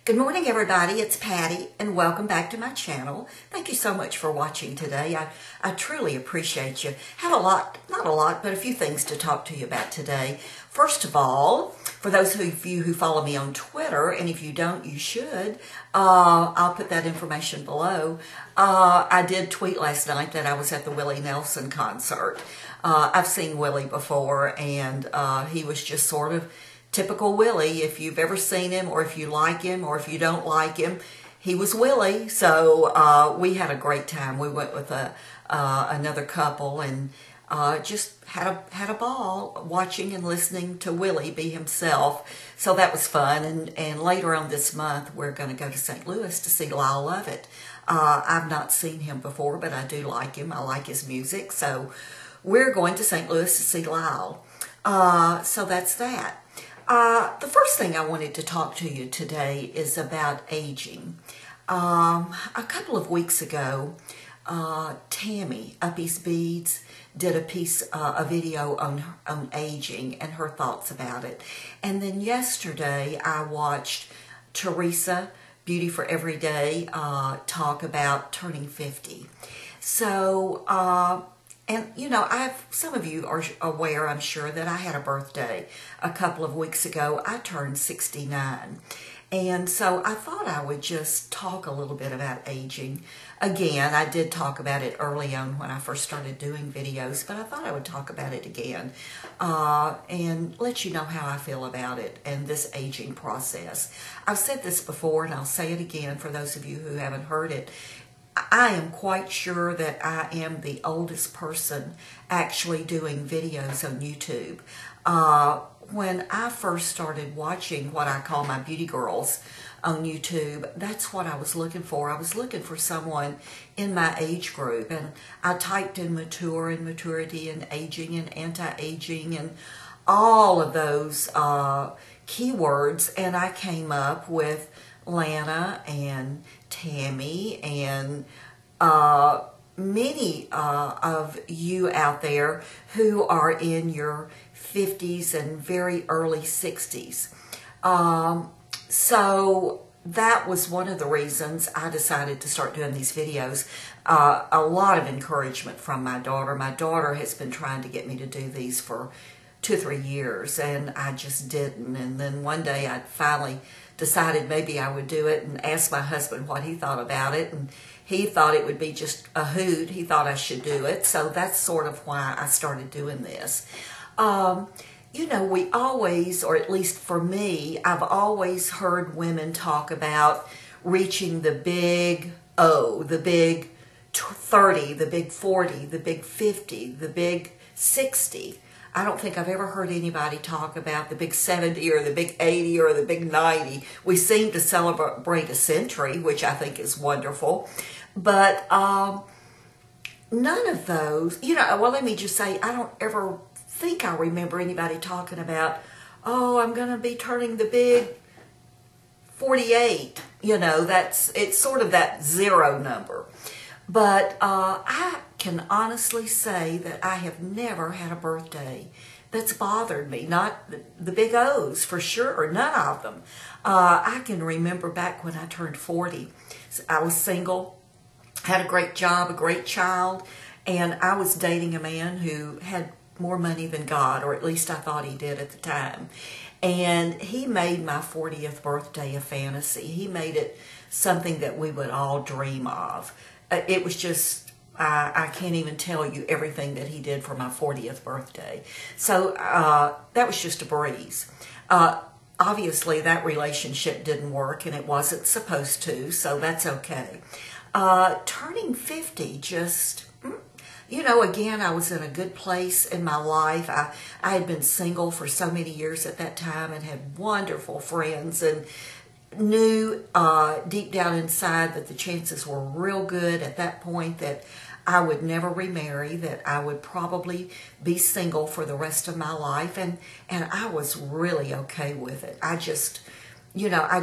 Good morning, everybody. It's Patty, and welcome back to my channel. Thank you so much for watching today. I truly appreciate you. Have not a lot, but a few things to talk to you about today. First of all, for those of you who follow me on Twitter, and if you don't, you should, I'll put that information below. I did tweet last night that I was at the Willie Nelson concert. I've seen Willie before, and he was just sort of typical Willie. If you've ever seen him, or if you like him, or if you don't like him, he was Willie. So we had a great time. We went with another couple and just had a ball watching and listening to Willie be himself. So that was fun. And later on this month, we're going to go to St. Louis to see Lyle Lovett. I've not seen him before, but I do like him. I like his music. So we're going to St. Louis to see Lyle. So that's that. The first thing I wanted to talk to you today is about aging. A couple of weeks ago, Tammy, Uppy's Beads, did a video on aging and her thoughts about it. And then yesterday, I watched Teresa, Beauty for Every Day, talk about turning 50. So, and, you know, some of you are aware, I'm sure, that I had a birthday a couple of weeks ago. I turned 69. And so I thought I would just talk a little bit about aging. Again, I did talk about it early on when I first started doing videos, but I thought I would talk about it again and let you know how I feel about it and this aging process. I've said this before, and I'll say it again for those of you who haven't heard it. I am quite sure that I am the oldest person actually doing videos on YouTube. When I first started watching what I call my beauty girls on YouTube, that's what I was looking for. I was looking for someone in my age group, and I typed in mature and maturity and aging and anti-aging and all of those keywords, and I came up with Lana and Tammy and many of you out there who are in your 50s and very early 60s. So that was one of the reasons I decided to start doing these videos. A lot of encouragement from my daughter. My daughter has been trying to get me to do these for 2 or 3 years, and I just didn't. And then one day I finally decided maybe I would do it and asked my husband what he thought about it, and he thought it would be just a hoot. He thought I should do it, so that's sort of why I started doing this. You know, we always, or at least for me, I've always heard women talk about reaching the big O, the big 30, the big 40, the big 50, the big 60. I don't think I've ever heard anybody talk about the big 70 or the big 80 or the big 90. We seem to celebrate a century, which I think is wonderful. But none of those, you know, well, let me just say, I don't ever think I remember anybody talking about, oh, I'm going to be turning the big 48. You know, it's sort of that zero number. But I can honestly say that I have never had a birthday that's bothered me. Not the big O's, for sure, or none of them. I can remember back when I turned 40. I was single, had a great job, a great child, and I was dating a man who had more money than God, or at least I thought he did at the time. And he made my 40th birthday a fantasy. He made it something that we would all dream of. It was just, I can't even tell you everything that he did for my 40th birthday. So that was just a breeze. Obviously, that relationship didn't work, and it wasn't supposed to, so that's okay. Turning 50 just, you know, again, I was in a good place in my life. I had been single for so many years at that time and had wonderful friends, and knew deep down inside that the chances were real good at that point that I would never remarry, that I would probably be single for the rest of my life, and I was really okay with it. I just, you know, I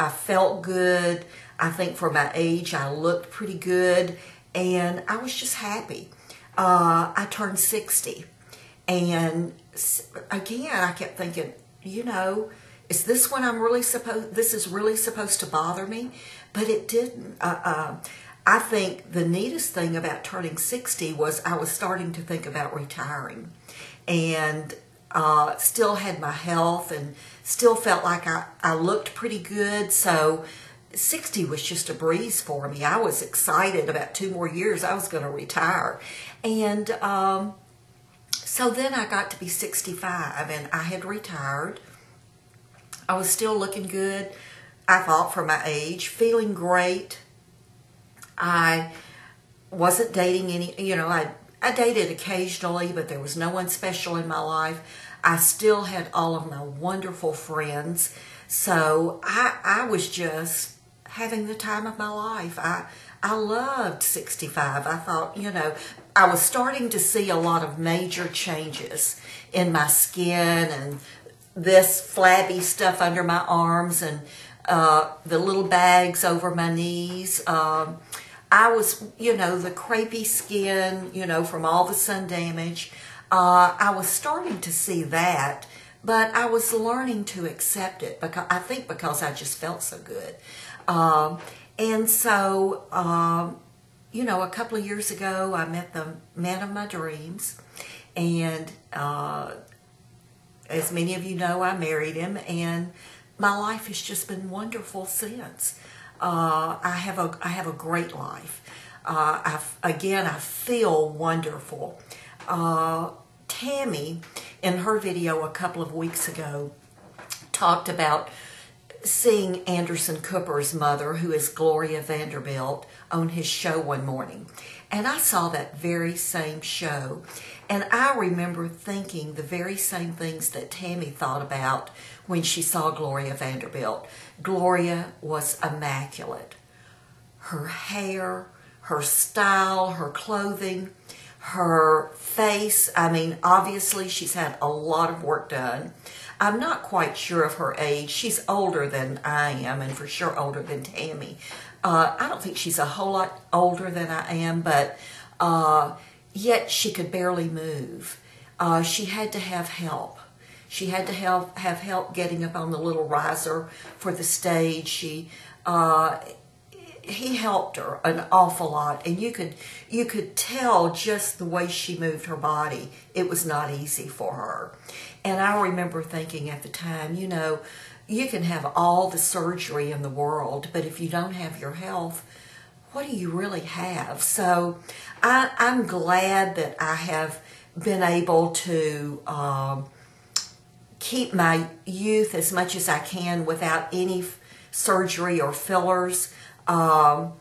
felt good. I think for my age, I looked pretty good, and I was just happy. I turned 60, and again, I kept thinking, you know, is this when this is really supposed to bother me? But it didn't. I think the neatest thing about turning 60 was I was starting to think about retiring, and still had my health and still felt like I looked pretty good. So 60 was just a breeze for me. I was excited about 2 more years I was going to retire. And so then I got to be 65 and I had retired. I was still looking good, I thought, for my age, feeling great. I wasn't dating any, I dated occasionally, but there was no one special in my life. I still had all of my wonderful friends. So I was just having the time of my life. I loved 65. I thought, I was starting to see a lot of major changes in my skin and this flabby stuff under my arms and the little bags over my knees. I was, the crepey skin, from all the sun damage. I was starting to see that, but I was learning to accept it because I just felt so good. And so, a couple of years ago, I met the man of my dreams, and as many of you know, I married him, and my life has just been wonderful since. I have a great life. I feel wonderful. Tammy, in her video a couple of weeks ago, talked about seeing Anderson Cooper's mother, who is Gloria Vanderbilt, on his show one morning. And I saw that very same show. And I remember thinking the very same things that Tammy thought about when she saw Gloria Vanderbilt. Gloria was immaculate. Her hair, her style, her clothing, her face. I mean, obviously she's had a lot of work done. I'm not quite sure of her age. She's older than I am, and for sure older than Tammy. I don't think she's a whole lot older than I am, but yet she could barely move. She had to have help. She had to have help getting up on the little riser for the stage. He helped her an awful lot, and you could tell just the way she moved her body. It was not easy for her. And I remember thinking at the time, you can have all the surgery in the world, but if you don't have your health, what do you really have? So I'm glad that I have been able to keep my youth as much as I can without any surgery or fillers. In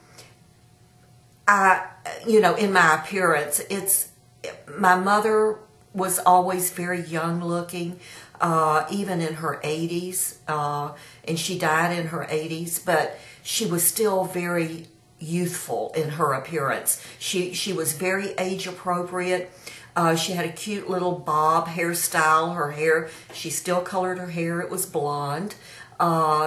my appearance, my mother was always very young looking, even in her 80s, and she died in her 80s, but she was still very youthful in her appearance. She was very age appropriate. She had a cute little bob hairstyle. Her hair, she still colored her hair. It was blonde.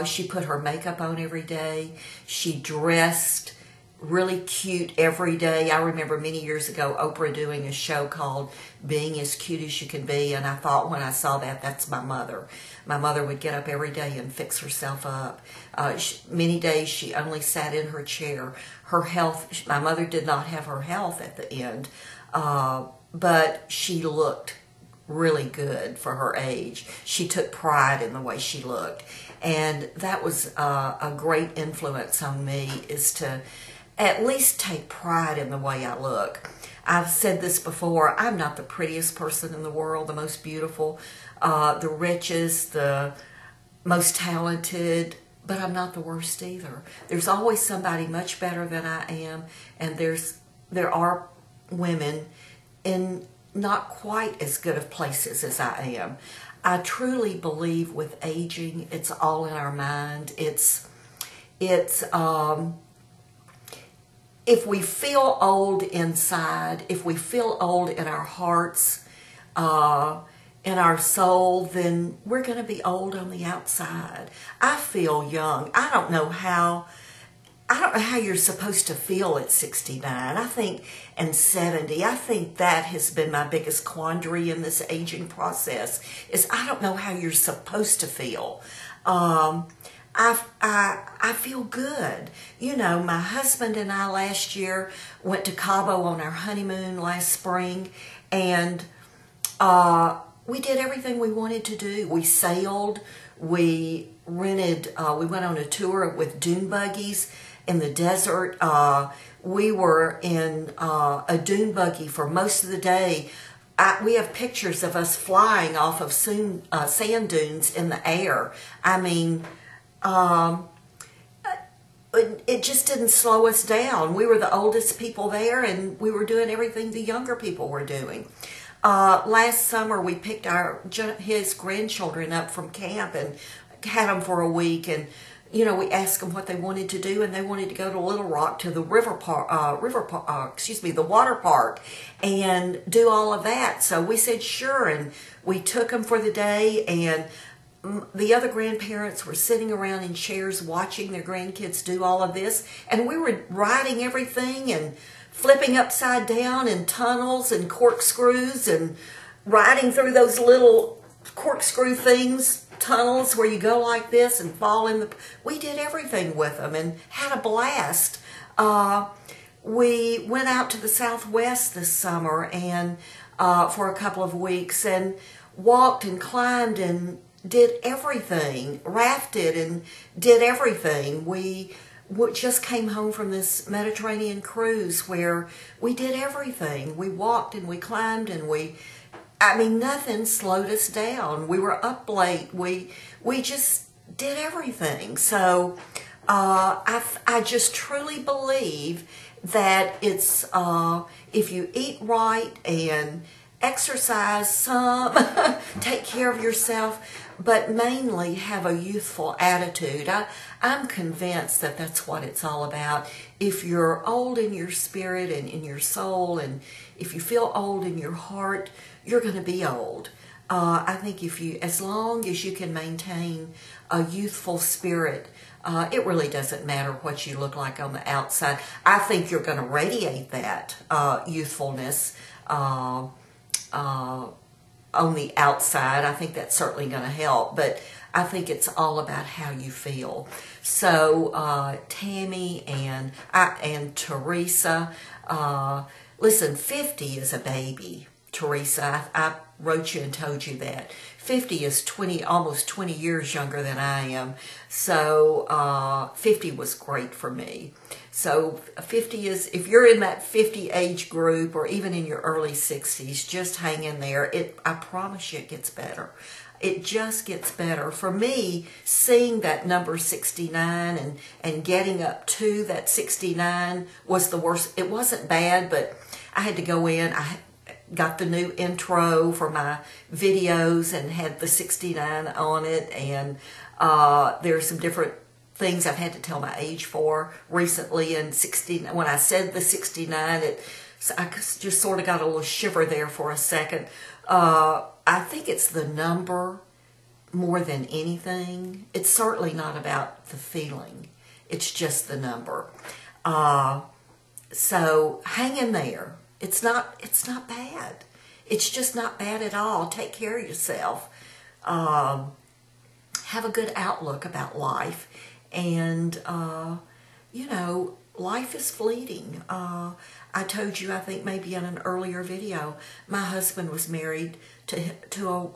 She put her makeup on every day. She dressed really cute every day. I remember many years ago Oprah doing a show called Being as Cute as You Can Be, and I thought when I saw that, that's my mother. My mother would get up every day and fix herself up. Many days she only sat in her chair. Her health, my mother did not have her health at the end, but she looked really good for her age. She took pride in the way she looked, and that was a great influence on me, is to at least take pride in the way I look. I've said this before, I'm not the prettiest person in the world, the most beautiful, the richest, the most talented, but I'm not the worst either. There's always somebody much better than I am, and there are women in not quite as good of places as I am. I truly believe with aging, it's all in our mind. If we feel old inside, if we feel old in our hearts, in our soul, then we're going to be old on the outside. I feel young. I don't know how you're supposed to feel at 69. I think, and 70. I think that has been my biggest quandary in this aging process, is I don't know how you're supposed to feel. I feel good. You know, my husband and I last year went to Cabo on our honeymoon last spring, and we did everything we wanted to do. We sailed, we rented, we went on a tour with dune buggies in the desert. We were in a dune buggy for most of the day. We have pictures of us flying off of sand dunes in the air. I mean, it just didn't slow us down. We were the oldest people there, and we were doing everything the younger people were doing. Last summer, we picked his grandchildren up from camp and had them for a week, and you know, we asked them what they wanted to do, and they wanted to go to Little Rock to the the water park and do all of that. So we said sure, and we took them for the day, and the other grandparents were sitting around in chairs watching their grandkids do all of this, and we were riding everything and flipping upside down in tunnels and corkscrews and riding through those little corkscrew tunnels where you go like this and fall in we did everything with them and had a blast. We went out to the Southwest this summer and for a couple of weeks and walked and climbed and did everything, rafted and did everything. We just came home from this Mediterranean cruise where we did everything. We walked and we climbed and nothing slowed us down. We were up late. We just did everything. So I just truly believe that it's if you eat right and exercise some, take care of yourself, but mainly have a youthful attitude. I'm convinced that that's what it's all about. If you're old in your spirit and in your soul, and if you feel old in your heart, you're going to be old. I think as long as you can maintain a youthful spirit, it really doesn't matter what you look like on the outside. I think you're going to radiate that youthfulness on the outside. I think that's certainly going to help, but I think it's all about how you feel. So Tammy and Teresa, listen, 50 is a baby. Teresa, I wrote you and told you that. 50 is almost 20 years younger than I am. So 50 was great for me. So 50 is, if you're in that 50 age group or even in your early 60s, just hang in there. I promise you it gets better. It just gets better. For me, seeing that number 69 and getting up to that 69 was the worst. It wasn't bad, but I had to go in. I got the new intro for my videos and had the 69 on it, and there's some different things I've had to tell my age for recently. And 69, when I said the 69, I just sort of got a little shiver there for a second. I think it's the number more than anything. It's certainly not about the feeling. It's just the number. So hang in there. It's not bad. It's just not bad at all. Take care of yourself. Have a good outlook about life. And, you know, life is fleeting. I told you, I think maybe in an earlier video, my husband was married to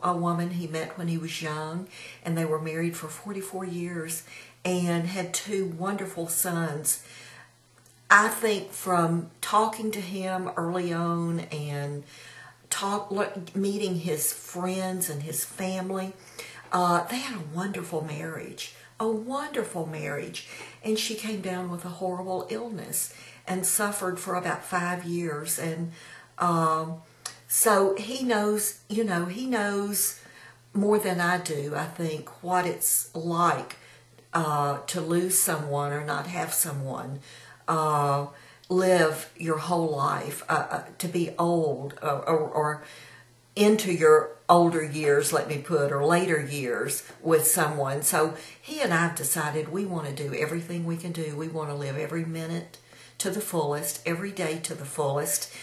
a woman he met when he was young, and they were married for 44 years and had 2 wonderful sons. I think from talking to him early on and meeting his friends and his family, they had a wonderful marriage. And she came down with a horrible illness and suffered for about 5 years. And so he knows, you know, he knows more than I do, I think, what it's like to lose someone or not have someone live your whole life, to be old or into your older years, let me put, or later years with someone. So he and I have decided we want to do everything we can do. We want to live every minute to the fullest, every day to the fullest.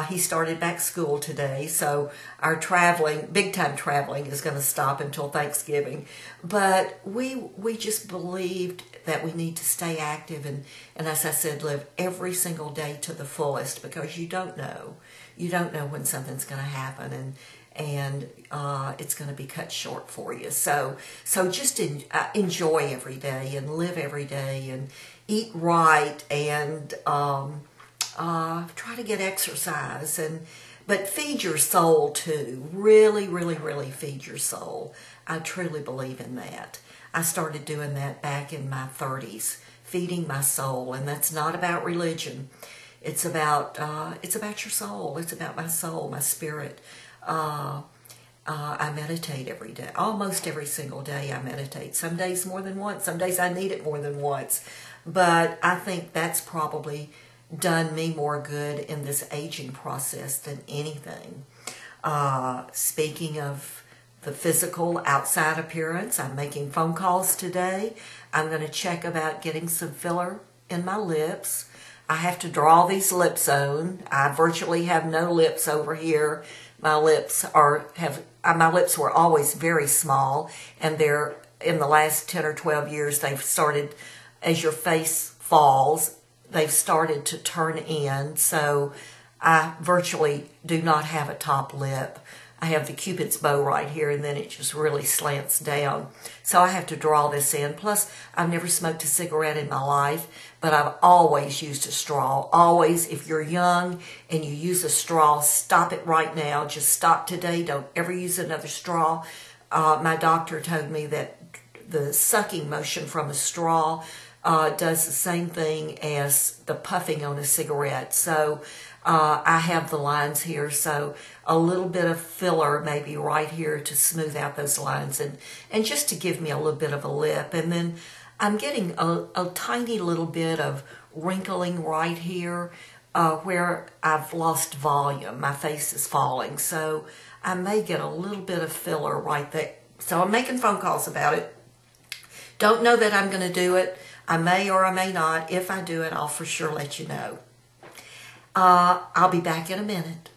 He started back school today, so our traveling, big time traveling, is going to stop until Thanksgiving. But we just believed that we need to stay active and as I said, live every single day to the fullest, because you don't know. You don't know when something's going to happen, and it's going to be cut short for you. So just enjoy every day and live every day and eat right and try to get exercise, but feed your soul too. Really, really, really feed your soul. I truly believe in that. I started doing that back in my 30s, feeding my soul, and that's not about religion. It's about your soul. It's about my soul, my spirit. I meditate every day. Almost every single day I meditate. Some days more than once. Some days I need it more than once. But I think that's probably done me more good in this aging process than anything. Speaking of the physical outside appearance, I'm making phone calls today. I'm going to check about getting some filler in my lips. I have to draw these lips on. I virtually have no lips over here. My lips were always very small, and they're, in the last 10 or 12 years, they've started, as your face falls, they've started to turn in, so I virtually do not have a top lip. I have the Cupid's bow right here, and then it just really slants down. So I have to draw this in. Plus, I've never smoked a cigarette in my life, but I've always used a straw. Always, if you're young and you use a straw, stop it right now. Just stop today. Don't ever use another straw. My doctor told me that the sucking motion from a straw does the same thing as the puffing on a cigarette. So I have the lines here, so a little bit of filler maybe right here to smooth out those lines and just to give me a little bit of a lip. And then I'm getting a tiny little bit of wrinkling right here where I've lost volume. My face is falling, so I may get a little bit of filler right there. So I'm making phone calls about it. Don't know that I'm going to do it. I may or I may not. If I do it, I'll for sure let you know. I'll be back in a minute.